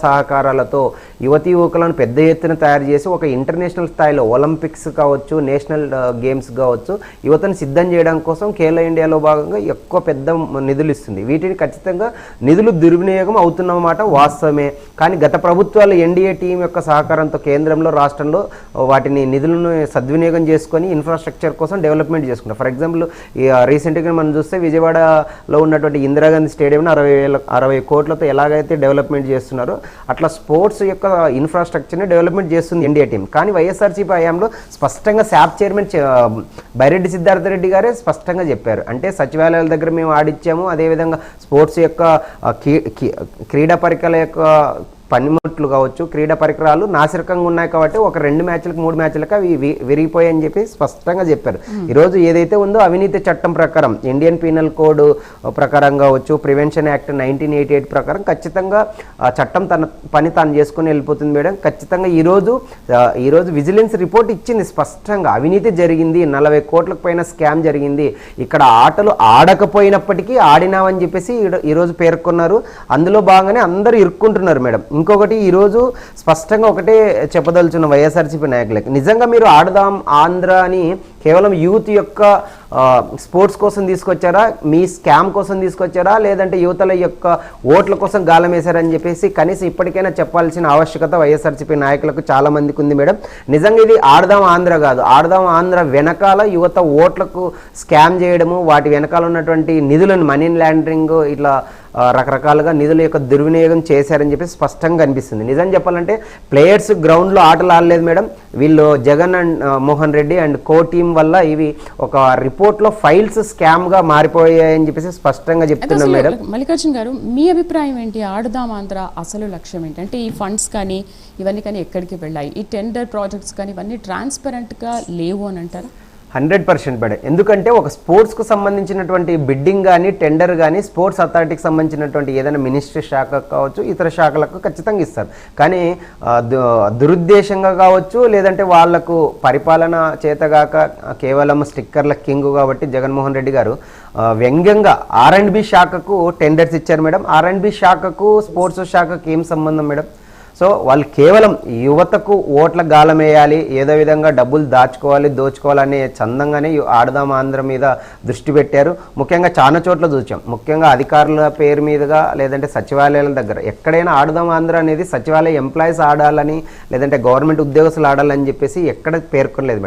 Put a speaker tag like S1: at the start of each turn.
S1: సహకారాలతో యువతీ యువకులను పెద్ద ఎత్తున తయారు చేసి ఒక ఇంటర్నేషనల్ స్థాయిలో ఒలింపిక్స్ కావచ్చు, నేషనల్ గేమ్స్ కావచ్చు, యువతను సిద్ధం చేయడం కోసం ఖేలో ఇండియాలో భాగంగా ఎక్కువ పెద్ద నిధులు ఇస్తుంది. వీటిని ఖచ్చితంగా నిధులు దుర్వినియోగం అవుతున్నమాట వాస్తవమే. కానీ గత ప్రభుత్వాలు ఎన్డీఏ టీం యొక్క సహకారంతో కేంద్రంలో రాష్ట్రంలో వాటిని నిధులను సద్వినియోగం చేసుకొని ఇన్ఫ్రాస్ట్రక్చర్ కోసం డెవలప్మెంట్ చేసుకుంటారు. ఫర్ ఎగ్జాంపుల్ రీసెంట్గా మనం చూస్తే విజయవాడలో ఉన్నటువంటి ఇందిరాగాంధీ స్టేడియంను 60 కోట్లతో ఎలాగైతే డెవలప్మెంట్ చేస్తున్నారో అట్లా స్పోర్ట్స్ యొక్క ఇన్ఫ్రాస్ట్రక్చర్ని డెవలప్మెంట్ చేస్తుంది ఎన్డీఏ టీం. కానీ వైఎస్ఆర్సీపీ హయాంలో స్పష్టంగా శాప్ చైర్మన్ బైరెడ్డి సిద్ధార్థ రెడ్డి గారే స్పష్టంగా చెప్పారు. అంటే సచివాలయాల దగ్గర మేము ఆడిచ్చాము, అదేవిధంగా స్పోర్ట్స్ యొక్క క్రీడా పరికరాల యొక్క పనిముట్లు కావచ్చు, క్రీడా పరికరాలు నాసిరకంగా ఉన్నాయి కాబట్టి ఒక 2 మ్యాచ్లకు 3 మ్యాచ్లకు అవి విరిగిపోయాయని చెప్పి స్పష్టంగా చెప్పారు. ఈరోజు ఏదైతే ఉందో అవినీతి చట్టం ప్రకారం, ఇండియన్ పీనల్ కోడ్ ప్రకారం కావచ్చు, ప్రివెన్షన్ యాక్ట్ 1988 ప్రకారం ఖచ్చితంగా ఆ చట్టం తన పని తాను చేసుకుని వెళ్ళిపోతుంది మేడం. ఖచ్చితంగా ఈరోజు విజిలెన్స్ రిపోర్ట్ ఇచ్చింది స్పష్టంగా అవినీతి జరిగింది, 40 కోట్లకు పైన స్కామ్ జరిగింది, ఇక్కడ ఆటలు ఆడకపోయినప్పటికీ ఆడినామని చెప్పేసి ఈరోజు పేర్కొన్నారు. అందులో భాగంగానే అందరూ ఇరుక్కుంటున్నారు మేడం. ఇంకొకటి ఈరోజు స్పష్టంగా ఒకటే చెప్పదలుచున్న వైఎస్ఆర్సీపీ నాయకులకి, నిజంగా మీరు ఆడదాం ఆంధ్ర అని కేవలం యూత్ యొక్క స్పోర్ట్స్ కోసం తీసుకొచ్చారా, మీ స్కామ్ కోసం తీసుకొచ్చారా, లేదంటే యువతల యొక్క ఓట్ల కోసం గాలం వేశారని చెప్పేసి కనీసం ఇప్పటికైనా చెప్పాల్సిన ఆవశ్యకత వైఎస్ఆర్సీపీ నాయకులకు చాలా మందికి ఉంది మేడం. నిజంగా ఇది ఆడదాం ఆంధ్ర కాదు, ఆడదాం ఆంధ్ర వెనకాల యువత ఓట్లకు స్కామ్ చేయడము, వాటి వెనకాల ఉన్నటువంటి నిధులను మనీ లాండరింగ్ ఇట్లా రకరకాలుగా నిధుల యొక్క దుర్వినియోగం చేశారని చెప్పి స్పష్టంగా అనిపిస్తుంది. నిజం చెప్పాలంటే ప్లేయర్స్ గ్రౌండ్లో ఆటలు ఆడలేదు మేడం. వీళ్ళు Jagan and Mohan Reddy and co team వల్ల ఇవి ఒక రిపోర్ట్లో ఫైల్స్ స్కామ్గా మారిపోయాయని చెప్పేసి స్పష్టంగా చెప్తున్నాం మేడం.
S2: మల్లికార్జున్ గారు, మీ అభిప్రాయం ఏంటి? ఆడదాం ఆంధ్ర అసలు లక్ష్యం ఏంటి? అంటే ఈ ఫండ్స్ కానీ ఇవన్నీ కానీ ఎక్కడికి వెళ్ళాయి? ఈ టెండర్ ప్రాజెక్ట్స్ కానీ ఇవన్నీ ట్రాన్స్పరెంట్గా లేవు అని అంటారా?
S1: 100% మేడం. ఎందుకంటే ఒక స్పోర్ట్స్కు సంబంధించినటువంటి బిడ్డింగ్ కానీ టెండర్ కానీ స్పోర్ట్స్ అథారిటీకి సంబంధించినటువంటి ఏదైనా మినిస్ట్రీ శాఖకు కావచ్చు, ఇతర శాఖలకు ఖచ్చితంగా ఇస్తారు. కానీ దురుద్దేశంగా కావచ్చు, లేదంటే వాళ్లకు పరిపాలన చేతగాక కేవలం స్టిక్కర్ల కింగ్ కాబట్టి జగన్మోహన్ రెడ్డి గారు వ్యంగ్యంగా R&B శాఖకు టెండర్స్ ఇచ్చారు మేడం. R&B శాఖకు స్పోర్ట్స్ శాఖకు ఏం సంబంధం మేడం? సో వాళ్ళు కేవలం యువతకు ఓట్ల గాలం వేయాలి, ఏదో విధంగా డబ్బులు దోచుకోవాలనే చందంగానే ఆడదాం ఆంధ్ర మీద దృష్టి పెట్టారు. ముఖ్యంగా చాలా చోట్ల చూసాం, ముఖ్యంగా అధికారుల పేరు మీదుగా లేదంటే సచివాలయాల దగ్గర ఎక్కడైనా ఆడదాం ఆంధ్ర అనేది సచివాలయ ఎంప్లాయీస్ ఆడాలని లేదంటే గవర్నమెంట్ ఉద్యోగస్తులు ఆడాలని చెప్పేసి ఎక్కడ పేర్కొనలేదు.